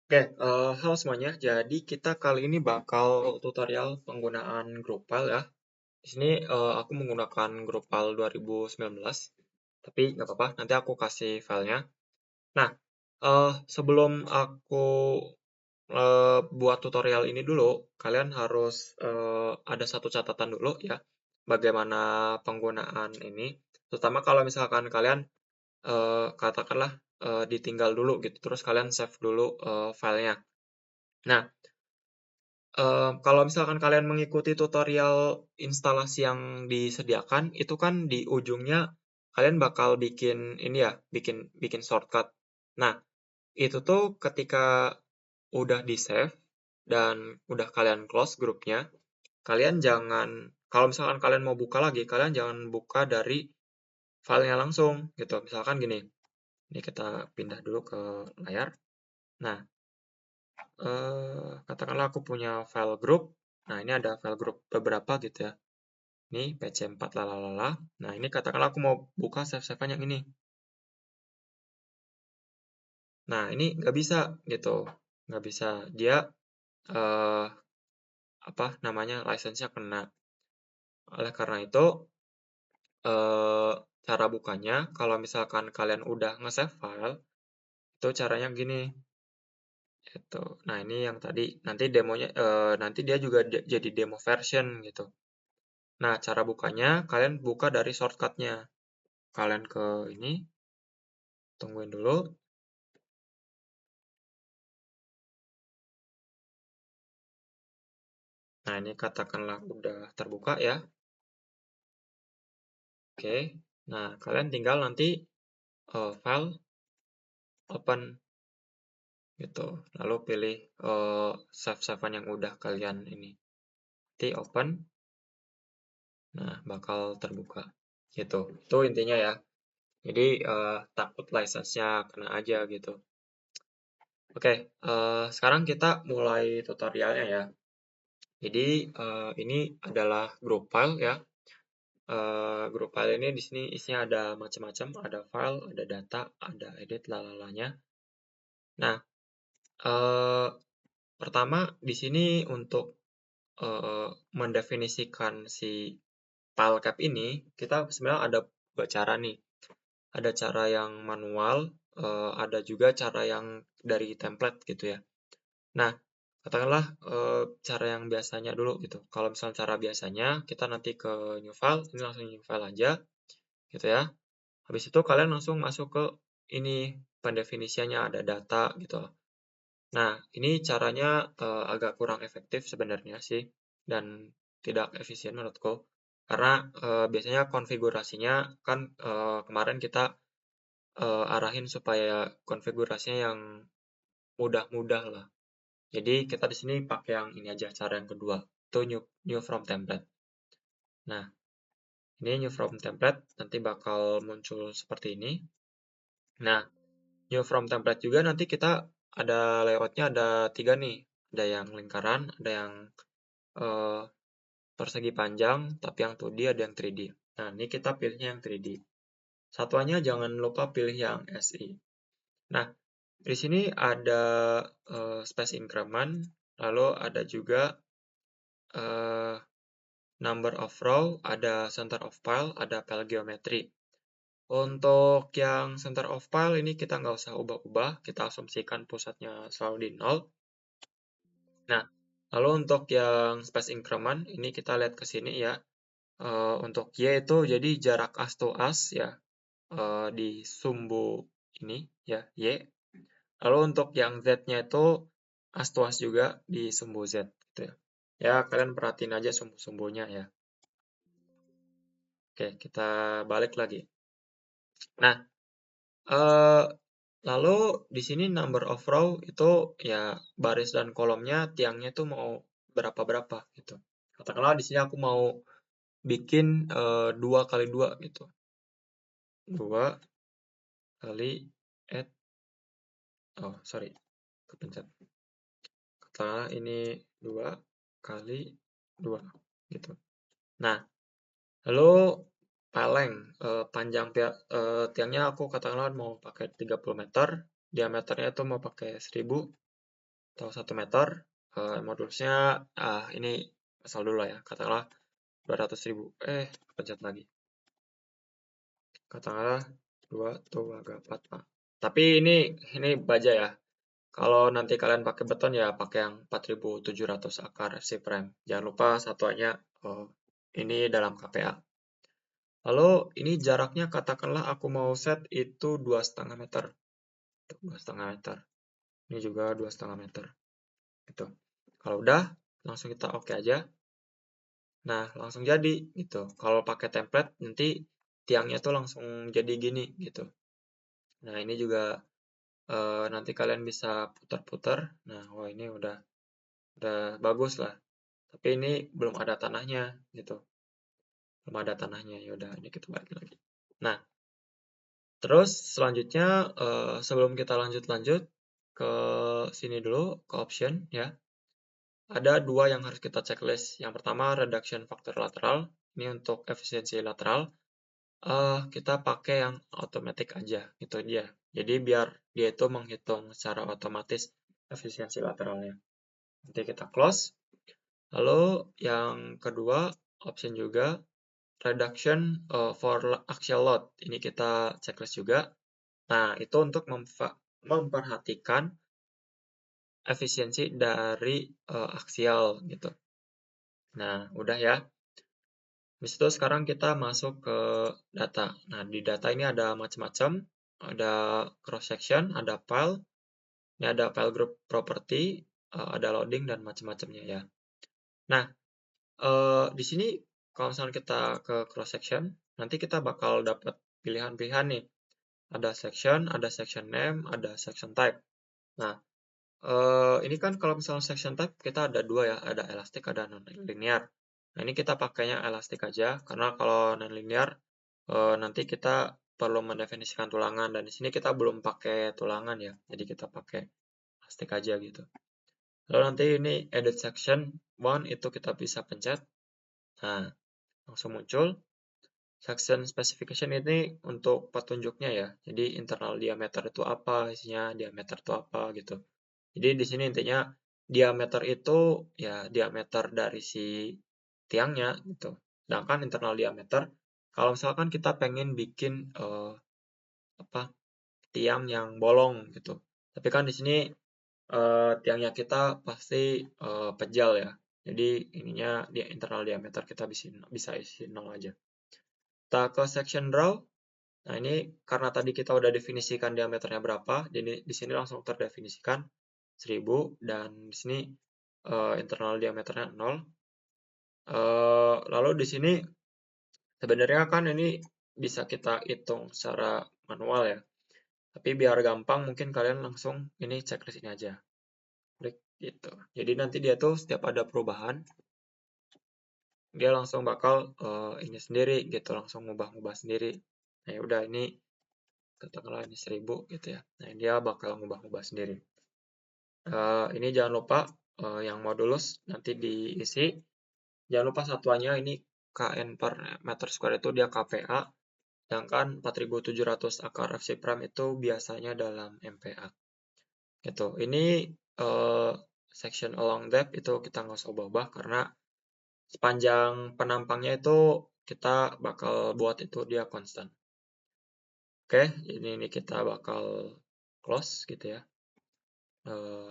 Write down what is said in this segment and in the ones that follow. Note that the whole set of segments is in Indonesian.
Oke, halo semuanya. Jadi kita kali ini bakal tutorial penggunaan Drupal ya. Di sini aku menggunakan Drupal 2019, tapi nggak apa-apa, nanti aku kasih filenya. Nah, sebelum aku buat tutorial ini dulu, kalian harus ada satu catatan dulu ya, bagaimana penggunaan ini. Terutama kalau misalkan kalian katakanlah ditinggal dulu gitu, terus kalian save dulu filenya. Nah, kalau misalkan kalian mengikuti tutorial instalasi yang disediakan, itu kan di ujungnya kalian bakal bikin ini ya, bikin bikin shortcut. Nah, itu tuh ketika udah di-save dan udah kalian close grupnya, kalian jangan kalau misalkan kalian mau buka lagi, kalian jangan buka dari filenya langsung gitu. Misalkan gini, ini kita pindah dulu ke layar. Nah, katakanlah aku punya file group. Nah, ini ada file group beberapa gitu ya. Ini PC4 lalalala. Nah, ini katakanlah aku mau buka save-savean yang ini. Nah, ini nggak bisa gitu. Nggak bisa. Dia eh, apa namanya license-nya kena. Oleh karena itu, eh, cara bukanya kalau misalkan kalian udah nge-save file, itu caranya gini. Gitu. Nah, ini yang tadi nanti demonya nanti dia juga jadi demo version gitu. Nah, cara bukanya kalian buka dari shortcutnya. Kalian ke ini, tungguin dulu. Nah, ini katakanlah udah terbuka ya. Oke. Nah, kalian tinggal nanti file open gitu. Lalu pilih save-savean yang udah kalian ini. Nanti open. Nah, bakal terbuka. Gitu. Itu intinya ya. Jadi takut license-nya kena aja gitu. Oke, sekarang kita mulai tutorialnya ya. Jadi ini adalah group file ya. Group file ini di sini isinya ada macam-macam, ada file, ada data, ada edit, lalalanya. Nah, eh, pertama di sini untuk mendefinisikan si file cap ini, kita sebenarnya ada dua cara nih. Ada cara yang manual, ada juga cara yang dari template gitu ya. Nah, katakanlah cara yang biasanya dulu gitu. Kalau misalnya cara biasanya, kita nanti ke new file, ini langsung new file aja gitu ya. Habis itu kalian langsung masuk ke ini pendefinisiannya ada data gitu. Nah, ini caranya agak kurang efektif sebenarnya sih dan tidak efisien menurutku. Karena biasanya konfigurasinya kan kemarin kita arahin supaya konfigurasinya yang mudah-mudah lah. Jadi kita di sini pakai yang ini aja cara yang kedua, itu new from template. Nah, ini new from template nanti bakal muncul seperti ini. Nah, new from template juga nanti kita ada layoutnya ada tiga nih. Ada yang lingkaran, ada yang eh, persegi panjang, tapi yang 2D ada yang 3D. Nah, ini kita pilihnya yang 3D. Satuannya jangan lupa pilih yang SI. Nah, di sini ada space increment, lalu ada juga eh, number of row, ada center of pile, ada pile geometry. Untuk yang center of pile ini kita nggak usah ubah-ubah, kita asumsikan pusatnya selalu di 0. Nah, lalu untuk yang space increment, ini kita lihat ke sini ya. Untuk Y itu jadi jarak as to as ya, di sumbu ini ya, Y. Lalu untuk yang Z-nya itu as to as juga di sumbu Z gitu ya. Ya, kalian perhatiin aja sumbu-sumbunya ya. Oke, kita balik lagi. Nah, eh, lalu di sini number of row itu ya baris dan kolomnya tiangnya itu mau berapa-berapa gitu. Katakanlah di sini aku mau bikin 2 kali 2 gitu. 2 kali add, oh sorry, kepencet. Katakanlah ini 2 kali 2 gitu. Nah, lalu paleng panjang tiangnya aku katakanlah mau pakai 30 meter, diameternya itu mau pakai 1000. atau 1 meter, modulusnya ini asal dulu lah ya, katakanlah 200.000. Pencet lagi. Katakanlah 2 tuh agak 4, Pak. Tapi ini baja ya. Kalau nanti kalian pakai beton ya pakai yang 4700 akar FC frame. Jangan lupa satuannya ini dalam KPA. Lalu ini jaraknya katakanlah aku mau set itu 2,5 meter. 2,5 meter. Ini juga 2,5 meter. Gitu. Kalau udah, langsung kita oke aja. Nah, langsung jadi gitu. Kalau pakai template nanti tiangnya tuh langsung jadi gini gitu. Nah, ini juga nanti kalian bisa putar-putar. Nah, wah ini udah bagus lah. Tapi ini belum ada tanahnya gitu. Belum ada tanahnya. Ya udah, ini kita balik lagi. Nah, terus selanjutnya sebelum kita lanjut ke sini dulu ke option ya. Ada dua yang harus kita checklist. Yang pertama reduction factor lateral. Ini untuk efisiensi lateral. Kita pakai yang automatic aja, gitu dia. Jadi biar dia itu menghitung secara otomatis efisiensi lateralnya. Nanti kita close. Lalu yang kedua option juga reduction for axial load. Ini kita checklist juga. Nah, itu untuk memperhatikan efisiensi dari aksial gitu. Nah, udah ya. Habis itu sekarang kita masuk ke data. Nah, di data ini ada macam-macam. Ada cross section, ada file, ini ada file group property, ada loading dan macam-macamnya ya. Nah, di sini kalau misalnya kita ke cross section, nanti kita bakal dapat pilihan-pilihan nih. Ada section name, ada section type. Nah, ini kan kalau misalnya section type kita ada dua ya, ada elastic, ada non-linear. Nah, ini kita pakainya elastic aja, karena kalau non-linear nanti kita perlu mendefinisikan tulangan, dan di sini kita belum pakai tulangan ya, jadi kita pakai elastic aja gitu. Lalu nanti ini edit section 1 itu kita bisa pencet. Nah, langsung muncul. Section specification ini untuk petunjuknya ya. Jadi internal diameter itu apa, isinya diameter itu apa gitu. Jadi di sini intinya diameter itu ya diameter dari si tiangnya gitu. Sedangkan internal diameter kalau misalkan kita pengen bikin tiang yang bolong gitu. Tapi kan di sini tiangnya kita pasti pejal ya. Jadi ininya di internal diameter kita bisa isi 0 aja. Kita ke section draw. Nah, ini karena tadi kita udah definisikan diameternya berapa, jadi di sini langsung terdefinisikan 1000 dan di sini internal diameternya 0. Lalu di sini sebenarnya kan ini bisa kita hitung secara manual ya. Tapi biar gampang mungkin kalian langsung ini checklist ini aja. Klik gitu. Jadi nanti dia tuh setiap ada perubahan dia langsung bakal ini sendiri gitu, langsung ngubah-ngubah sendiri. Nah, ya udah ini katakanlah ini 1000 gitu ya. Nah, dia bakal ngubah-ngubah sendiri. Ini jangan lupa yang modulus nanti diisi. Jangan lupa satuannya ini KN per meter square itu dia KPA, sedangkan 4700 akar FC prime itu biasanya dalam MPa. Gitu. Ini section along depth itu kita nggak usah ubah-ubah karena sepanjang penampangnya itu kita bakal buat itu dia konstan. Oke, ini kita bakal close gitu ya.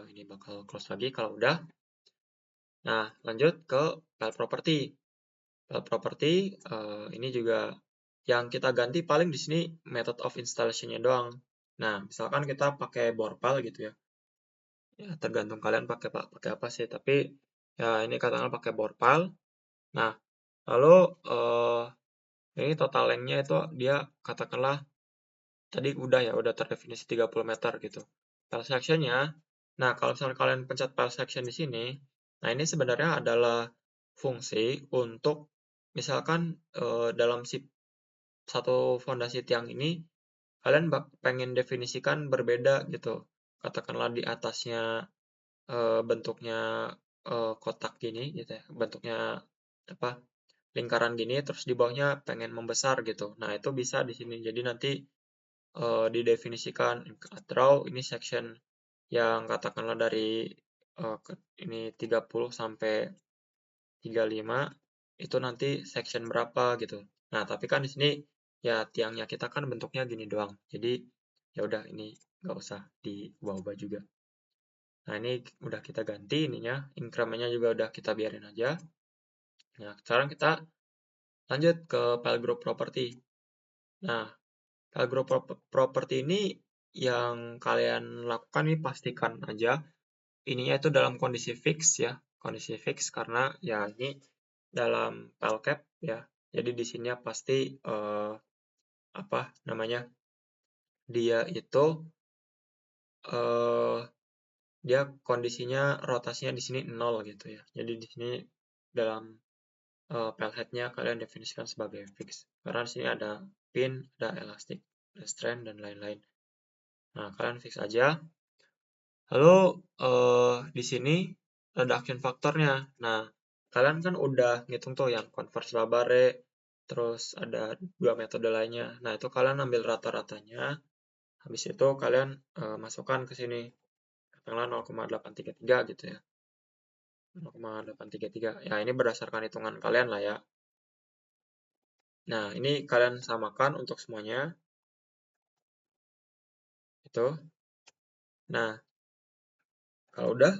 Ini bakal close lagi kalau udah. Nah, lanjut ke file property. File property ini juga yang kita ganti paling di sini method of installation-nya doang. Nah, misalkan kita pakai bore file gitu ya. Ya, tergantung kalian pakai apa sih, tapi ya ini katakanlah pakai bore file. Nah, lalu ini total length-nya itu dia katakanlah tadi udah terdefinisi 30 meter gitu. File section-nya, nah kalau misalnya kalian pencet file section di sini, nah ini sebenarnya adalah fungsi untuk misalkan dalam satu fondasi tiang ini kalian pengen definisikan berbeda gitu. Katakanlah di atasnya bentuknya kotak gini gitu ya, bentuknya apa lingkaran gini, terus di bawahnya pengen membesar gitu. Nah, itu bisa di sini. Jadi nanti didefinisikan draw ini section yang katakanlah dari ini 30 sampai 35 itu nanti section berapa gitu. Nah, tapi kan di sini ya tiangnya kita kan bentuknya gini doang. Jadi ya udah ini nggak usah diubah-ubah juga. Nah, ini udah kita ganti ininya, incrementnya juga udah kita biarin aja. Nah, sekarang kita lanjut ke file group property. Nah, file group property ini yang kalian lakukan ini pastikan aja ininya itu dalam kondisi fix ya, kondisi fix karena ya ini dalam file cap ya. Jadi di sini pasti apa namanya? Dia itu eh dia kondisinya rotasinya di sini 0 gitu ya. Jadi di sini dalam file head-nya kalian definisikan sebagai fix. Karena di sini ada pin, ada elastic, ada strand dan lain-lain. Nah, kalian fix aja. Lalu di sini reduction faktornya. Nah, kalian kan udah ngitung tuh yang converse labare, terus ada dua metode lainnya. Nah, itu kalian ambil rata-ratanya. Habis itu kalian masukkan ke sini. Katakanlah 0,833 gitu ya. 0,833. Ya, ini berdasarkan hitungan kalian lah ya. Nah, ini kalian samakan untuk semuanya. Itu. Nah, kalau udah,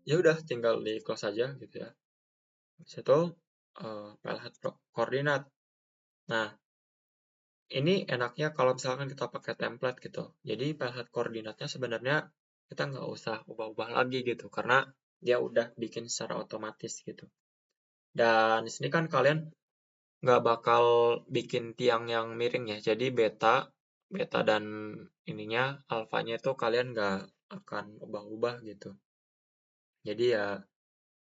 ya udah tinggal di close aja gitu ya. Habis itu head koordinat. Nah, ini enaknya kalau misalkan kita pakai template gitu. Jadi head koordinatnya sebenarnya kita nggak usah ubah-ubah lagi gitu, karena dia udah bikin secara otomatis gitu. Dan di sini kan kalian nggak bakal bikin tiang yang miring ya. Jadi beta dan ininya alfanya itu kalian nggak akan ubah-ubah gitu. Jadi ya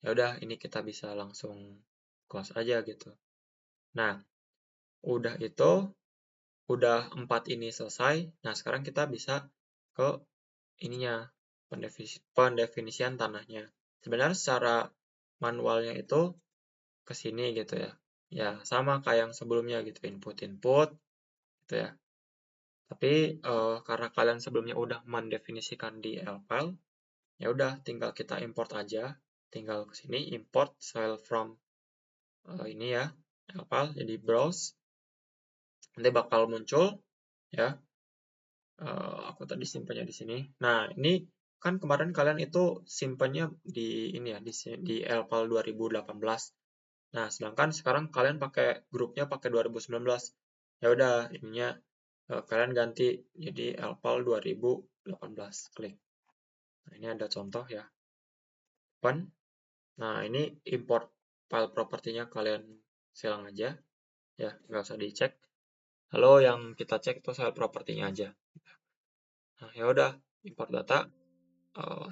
ya udah ini kita bisa langsung close aja gitu. Nah, udah itu udah 4 ini selesai. Nah, sekarang kita bisa ke ininya pendefinisian tanahnya. Sebenarnya secara manualnya itu ke sini gitu ya. Ya, sama kayak yang sebelumnya gitu, input-input gitu ya. Tapi karena kalian sebelumnya udah mendefinisikan di L-file, ya udah tinggal kita import aja. Tinggal ke sini import file from ini ya, L-file, jadi browse. Nanti bakal muncul ya. Aku tadi simpannya di sini. Nah, ini kan kemarin kalian itu simpannya di ini ya, di L-file 2018. Nah, sedangkan sekarang kalian pakai grupnya pakai 2019. Ya udah, ininya kalian ganti jadi L-file 2018. Klik. Nah, ini ada contoh ya. Open. Nah, ini import file propertinya kalian silang aja. Ya, nggak usah dicek. Lalu yang kita cek itu file propertinya aja. Nah, ya udah, import data.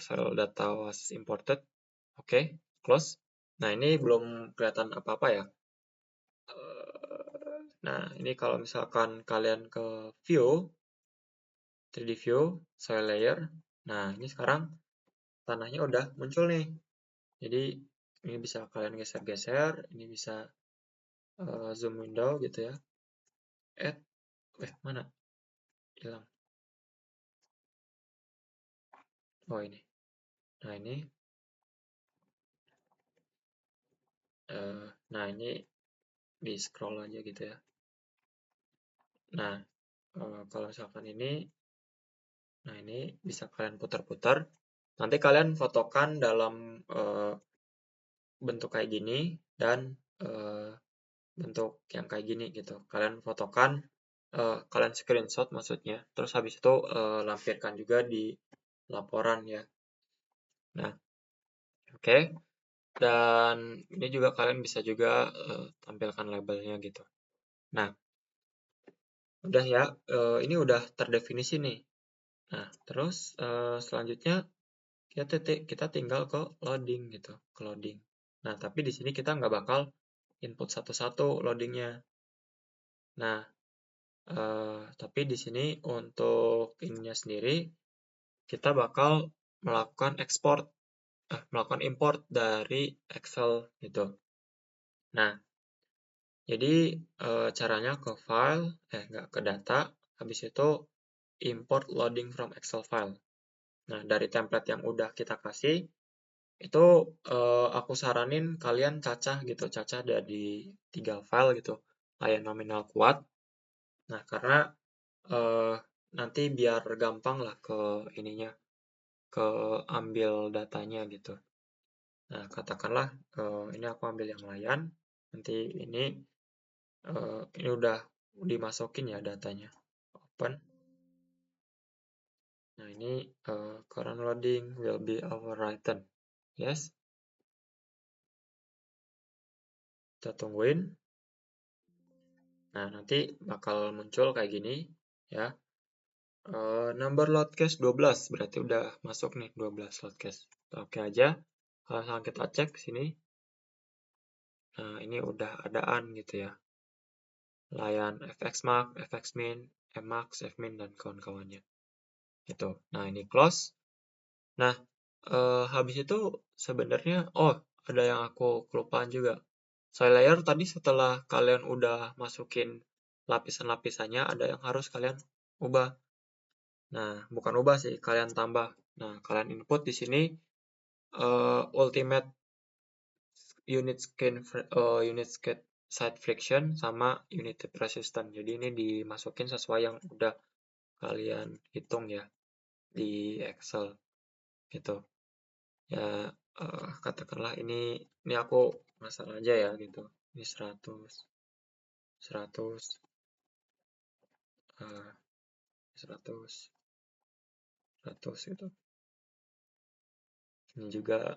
File data was imported. Oke, close. Nah, ini belum kelihatan apa-apa ya. Nah, ini kalau misalkan kalian ke view, 3D view, soil layer. Nah, ini sekarang tanahnya udah muncul nih. Jadi, ini bisa kalian geser-geser, ini bisa zoom window gitu ya. Add, mana? Hilang. Oh, ini. Nah, ini. Nah, ini di scroll aja gitu ya. Nah, kalau misalkan ini, nah ini bisa kalian putar-putar. Nanti kalian fotokan dalam bentuk kayak gini dan bentuk yang kayak gini gitu. Kalian fotokan, kalian screenshot maksudnya. Terus habis itu lampirkan juga di laporan ya. Nah, oke. Dan ini juga kalian bisa juga tampilkan labelnya gitu. Nah, udah ya. Ini udah terdefinisi nih. Nah, terus selanjutnya kita tinggal ke loading gitu, ke loading. Nah, tapi di sini kita nggak bakal input satu-satu loadingnya. Nah, tapi di sini untuk ininya sendiri kita bakal melakukan melakukan import dari Excel gitu. Nah, jadi caranya ke file, nggak ke data, habis itu import loading from Excel file. Nah, dari template yang udah kita kasih, itu aku saranin kalian cacah gitu, cacah dari 3 file gitu, layan nominal kuat. Nah, karena eh, nanti biar gampang lah ke ininya, ke ambil datanya gitu. Nah, katakanlah ini aku ambil yang layan, nanti ini udah dimasukin ya datanya. Open. Nah, ini current loading will be overwritten. Yes. Kita tungguin. Nah, nanti bakal muncul kayak gini ya. Number load cache 12, berarti udah masuk nih 12 load cache. Oke aja. Kalau kita cek sini, nah ini udah adaan gitu ya. Layan fxmark, fxmin, mmax, fmin, dan kawan-kawannya. Gitu. Nah, ini close. Nah, habis itu sebenarnya, ada yang aku kelupaan juga. Soil layer tadi setelah kalian udah masukin lapisan-lapisannya, ada yang harus kalian ubah. Nah, bukan ubah sih, kalian tambah. Nah, kalian input di sini ultimate unit side friction sama unit resistance. Jadi ini dimasukin sesuai yang udah kalian hitung ya di Excel gitu. Ya, katakanlah ini aku masalah aja ya gitu. Ini 100, 100, 100, 100 gitu. Ini juga,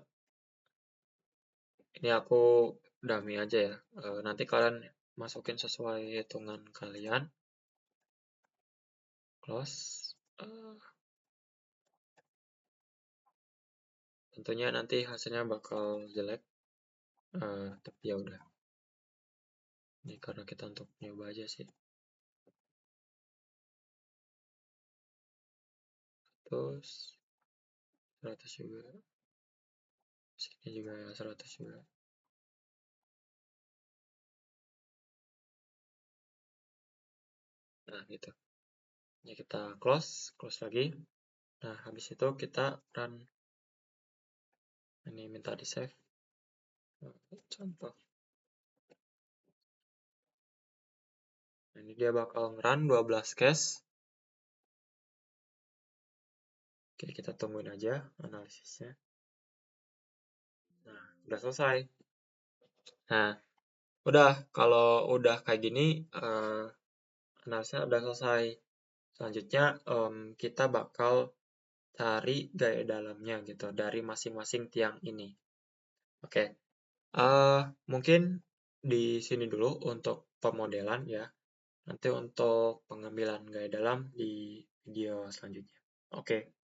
ini aku dummy aja ya. Nanti kalian masukin sesuai hitungan kalian. Close. Tentunya nanti hasilnya bakal jelek. Tapi ya udah. Ini karena kita untuk nyoba aja sih. Terus 100 juga. Sini juga ya 100 juga. Nah, gitu. Ini kita close lagi. Nah, habis itu kita run. Ini minta di save. Contoh. Nah, ini dia bakal run 12 case. Oke, kita tungguin aja analisisnya. Nah, udah selesai. Nah, udah. Kalau udah kayak gini, analisisnya udah selesai. Selanjutnya, kita bakal cari gaya dalamnya gitu dari masing-masing tiang ini. Oke, mungkin di sini dulu untuk pemodelan ya. Nanti untuk pengambilan gaya dalam di video selanjutnya. Oke.